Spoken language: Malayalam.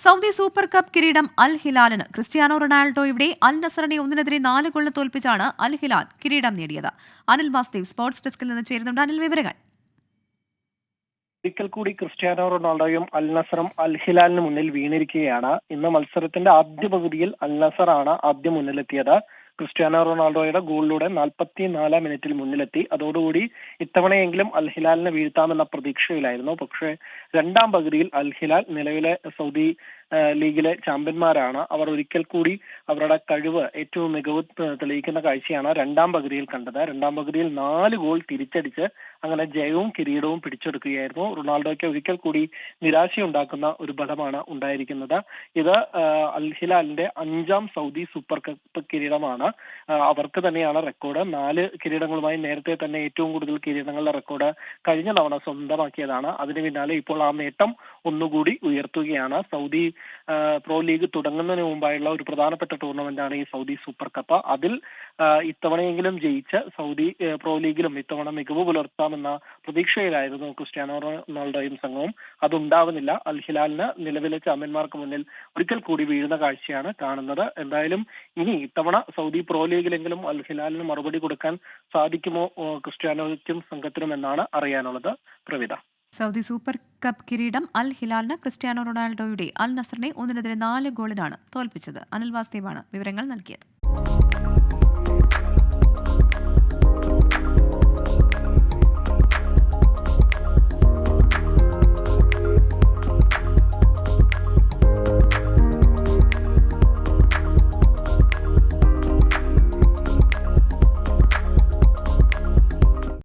സൗദി സൂപ്പർ കപ്പ് കിരീടം അൽ ഹിലാലിന്. ക്രിസ്ത്യാനോ റൊണാൾഡോയുടെ അൽ നസറിനെ 1-4 ഗോളിന് തോൽപ്പിച്ചാണ് അൽ ഹിലാൽ കിരീടം നേടിയത്. അനിൽ വാസ്തേവ് സ്പോർട്സ് ഡെസ്കിൽ നിന്ന് ചേരുന്നുണ്ട്. അനിൽ, വിവരങ്ങൾ. ഒരിക്കൽ കൂടി ക്രിസ്ത്യാനോ റൊണാൾഡോയും അൽ നസറും അൽ ഹിലാലിന് മുന്നിൽ വീണിരിക്കുകയാണ്. ഇന്ന് മത്സരത്തിന്റെ ആദ്യ പകുതിയിൽ അൽ നസറാണ് ആദ്യം മുന്നിലെത്തിയത്. ക്രിസ്ത്യാനോ റൊണാൾഡോയുടെ ഗോളിലൂടെ 44 മിനിറ്റിൽ മുന്നിലെത്തി. അതോടുകൂടി ഇത്തവണയെങ്കിലും അൽ ഹിലാലിനെ വീഴ്ത്താമെന്ന പ്രതീക്ഷയിലായിരുന്നു. പക്ഷേ രണ്ടാം പകുതിയിൽ അൽ ഹിലാൽ നിലവിലെ സൗദി ലീഗിലെ ചാമ്പ്യന്മാരാണ്. അവർ ഒരിക്കൽ കൂടി അവരുടെ കഴിവ്, ഏറ്റവും മികവ് തെളിയിക്കുന്ന കാഴ്ചയാണ് രണ്ടാം പകുതിയിൽ കണ്ടത്. രണ്ടാം പകുതിയിൽ 4 ഗോൾ തിരിച്ചടിച്ച് അങ്ങനെ ജയവും കിരീടവും പിടിച്ചെടുക്കുകയായിരുന്നു. റൊണാൾഡോയ്ക്ക് ഒരിക്കൽ കൂടി നിരാശയുണ്ടാക്കുന്ന ഒരു ഫലമാണ് ഉണ്ടായിരിക്കുന്നത്. ഇത് അൽ ഹിലാലിന്റെ 5ാം സൗദി സൂപ്പർ കപ്പ് കിരീടമാണ്. അവർക്ക് തന്നെയാണ് റെക്കോർഡ്. 4 കിരീടങ്ങളുമായി നേരത്തെ തന്നെ ഏറ്റവും കൂടുതൽ കിരീടങ്ങളുടെ റെക്കോർഡ് കഴിഞ്ഞ തവണ സ്വന്തമാക്കിയതാണ്. അതിന് പിന്നാലെ ഇപ്പോൾ ആ നേട്ടം ഒന്നുകൂടി ഉയർത്തുകയാണ്. സൗദി പ്രോ ലീഗ് തുടങ്ങുന്നതിന് മുമ്പായുള്ള ഒരു പ്രധാനപ്പെട്ട ടൂർണമെന്റാണ് ഈ സൗദി സൂപ്പർ കപ്പ്. അതിൽ ഇത്തവണയെങ്കിലും ജയിച്ച് സൗദി പ്രോ ലീഗിലും ഇത്തവണ മികവ് പുലർത്താമെന്ന പ്രതീക്ഷയിലായിരുന്നു ക്രിസ്ത്യാനോ റൊണാൾഡോയും സംഘവും. അതുണ്ടാവുന്നില്ല. അൽ ഹിലാലിന് നിലവിലെ ചാമ്പ്യന്മാർക്ക് മുന്നിൽ ഒരിക്കൽ കൂടി വീഴുന്ന കാഴ്ചയാണ് കാണുന്നത്. എന്തായാലും ഇനി ഇത്തവണ സൗദി പ്രോ ലീഗിലെങ്കിലും അൽ ഹിലാലിന് മറുപടി കൊടുക്കാൻ സാധിക്കുമോ ക്രിസ്ത്യാനോയ്ക്കും സംഘത്തിനും എന്നാണ് അറിയാനുള്ളത്. പ്രവിത. സൗദി സൂപ്പർ കപ്പ് കിരീടം അൽ ഹിലാലിന്. ക്രിസ്ത്യാനോ റൊണാൾഡോയുടെ അൽ നസറിനെ 1-4 ഗോളിനാണ് തോൽപ്പിച്ചത്. അനിൽ വാസ്തേവാണ് വിവരങ്ങൾ നൽകിയത്.